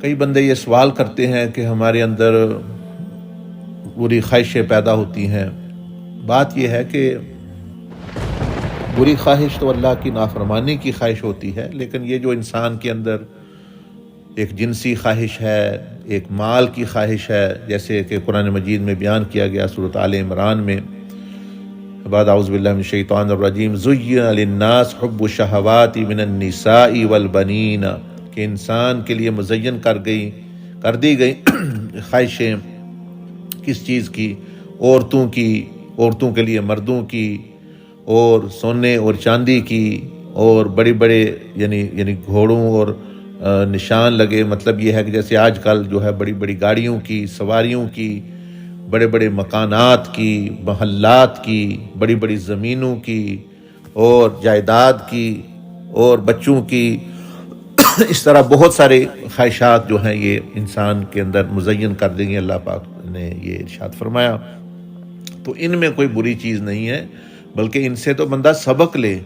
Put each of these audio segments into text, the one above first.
کئی بندے یہ سوال کرتے ہیں کہ ہمارے اندر بری خواہشیں پیدا ہوتی ہیں۔ بات یہ ہے کہ بری خواہش تو اللہ کی نافرمانی کی خواہش ہوتی ہے، لیکن یہ جو انسان کے اندر ایک جنسی خواہش ہے، ایک مال کی خواہش ہے، جیسے کہ قرآن مجید میں بیان کیا گیا سورۃ آل عمران میں، بعد اعوذ باللہ من الشیطان الرجیم، زُیِّنَ لِلنَّاسِ حُبُّ الشَّہَوَاتِ مِنَ النِّسَاءِ وَالْبَنِینَ، کہ انسان کے لیے مزین کر دی گئی خواہشیں کس چیز کی؟ عورتوں کے لیے مردوں کی، اور سونے اور چاندی کی، اور بڑے بڑے یعنی گھوڑوں اور نشان لگے، مطلب یہ ہے کہ جیسے آج کل جو ہے بڑی بڑی گاڑیوں کی، سواریوں کی، بڑے بڑے مکانات کی، محلات کی، بڑی بڑی زمینوں کی، اور جائیداد کی، اور بچوں کی، اس طرح بہت سارے خواہشات جو ہیں یہ انسان کے اندر مزین کر دیں گے۔ اللہ پاک نے یہ ارشاد فرمایا، تو ان میں کوئی بری چیز نہیں ہے، بلکہ ان سے تو بندہ سبق لے۔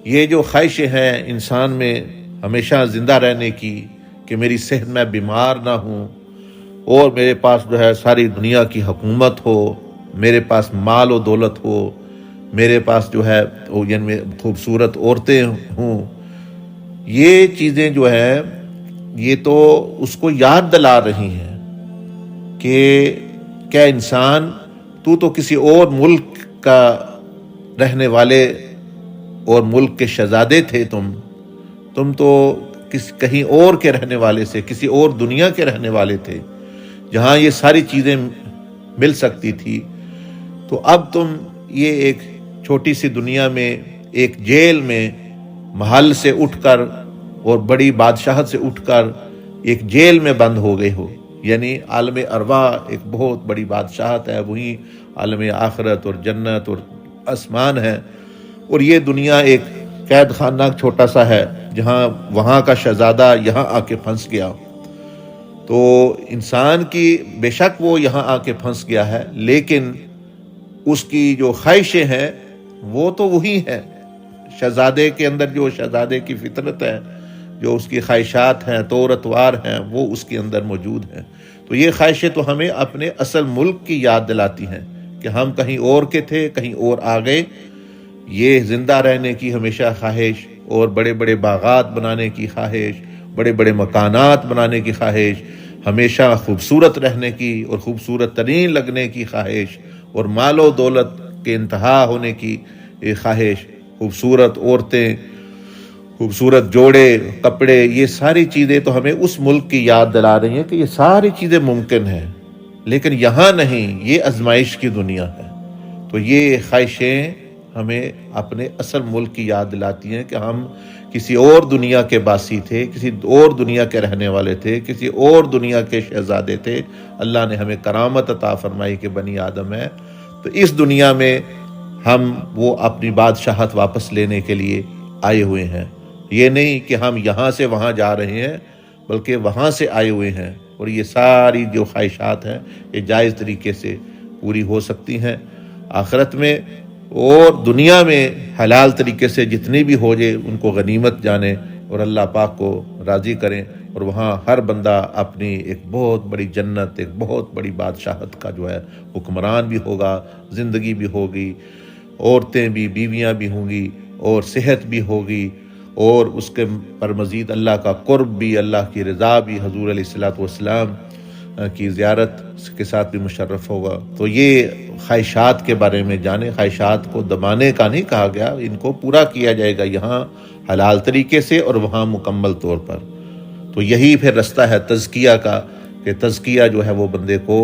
یہ جو خواہشیں ہیں انسان میں ہمیشہ زندہ رہنے کی، کہ میری صحت میں بیمار نہ ہوں، اور میرے پاس جو ہے ساری دنیا کی حکومت ہو، میرے پاس مال و دولت ہو، میرے پاس جو ہے خوبصورت عورتیں ہوں، یہ چیزیں جو ہے یہ تو اس کو یاد دلا رہی ہیں کہ کیا انسان، تو کسی اور ملک کا رہنے والے اور ملک کے شہزادے تھے، تم تو کہیں اور کے رہنے والے سے، کسی اور دنیا کے رہنے والے تھے جہاں یہ ساری چیزیں مل سکتی تھی، تو اب تم یہ ایک چھوٹی سی دنیا میں، ایک جیل میں، محل سے اٹھ کر اور بڑی بادشاہت سے اٹھ کر ایک جیل میں بند ہو گئے ہو۔ یعنی عالم ارواح ایک بہت بڑی بادشاہت ہے، وہی عالم آخرت اور جنت اور آسمان ہے، اور یہ دنیا ایک قید خانہ چھوٹا سا ہے، جہاں وہاں کا شہزادہ یہاں آ کے پھنس گیا۔ تو انسان کی بے شک وہ یہاں آ کے پھنس گیا ہے، لیکن اس کی جو خواہشیں ہیں وہ تو وہی ہیں۔ شہزادے کے اندر جو شہزادے کی فطرت ہے، جو اس کی خواہشات ہیں، طور اتوار ہیں، وہ اس کے اندر موجود ہیں۔ تو یہ خواہشیں تو ہمیں اپنے اصل ملک کی یاد دلاتی ہیں کہ ہم کہیں اور کے تھے، کہیں اور آ گئے۔ یہ زندہ رہنے کی ہمیشہ خواہش، اور بڑے بڑے باغات بنانے کی خواہش، بڑے بڑے مکانات بنانے کی خواہش، ہمیشہ خوبصورت رہنے کی اور خوبصورت ترین لگنے کی خواہش، اور مال و دولت کے انتہا ہونے کی خواہش، خوبصورت عورتیں، خوبصورت جوڑے، کپڑے، یہ ساری چیزیں تو ہمیں اس ملک کی یاد دلا رہی ہیں کہ یہ ساری چیزیں ممکن ہیں، لیکن یہاں نہیں، یہ آزمائش کی دنیا ہے۔ تو یہ خواہشیں ہمیں اپنے اصل ملک کی یاد دلاتی ہیں کہ ہم کسی اور دنیا کے باسی تھے، کسی اور دنیا کے رہنے والے تھے، کسی اور دنیا کے شہزادے تھے۔ اللہ نے ہمیں کرامت عطا فرمائی کہ بنی آدم ہے، تو اس دنیا میں ہم وہ اپنی بادشاہت واپس لینے کے لیے آئے ہوئے ہیں۔ یہ نہیں کہ ہم یہاں سے وہاں جا رہے ہیں، بلکہ وہاں سے آئے ہوئے ہیں، اور یہ ساری جو خواہشات ہیں یہ جائز طریقے سے پوری ہو سکتی ہیں آخرت میں، اور دنیا میں حلال طریقے سے جتنی بھی ہو جائے ان کو غنیمت جانیں اور اللہ پاک کو راضی کریں، اور وہاں ہر بندہ اپنی ایک بہت بڑی جنت، ایک بہت بڑی بادشاہت کا جو ہے حکمران بھی ہوگا، زندگی بھی ہوگی، عورتیں بھی، بیویاں بھی ہوں گی، اور صحت بھی ہوگی، اور اس کے پر مزید اللہ کا قرب بھی، اللہ کی رضا بھی، حضور علیہ الصلوۃ والسلام کی زیارت کے ساتھ بھی مشرف ہوگا۔ تو یہ خواہشات کے بارے میں جانیں، خواہشات کو دبانے کا نہیں کہا گیا، ان کو پورا کیا جائے گا یہاں حلال طریقے سے اور وہاں مکمل طور پر۔ تو یہی پھر رستہ ہے تزکیہ کا، کہ تزکیہ جو ہے وہ بندے کو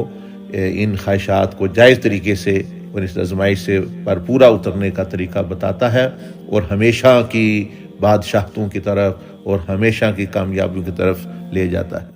ان خواہشات کو جائز طریقے سے اور اس آزمائش سے پر پورا اترنے کا طریقہ بتاتا ہے، اور ہمیشہ کی بادشاہتوں کی طرف اور ہمیشہ کی کامیابیوں کی طرف لے جاتا ہے۔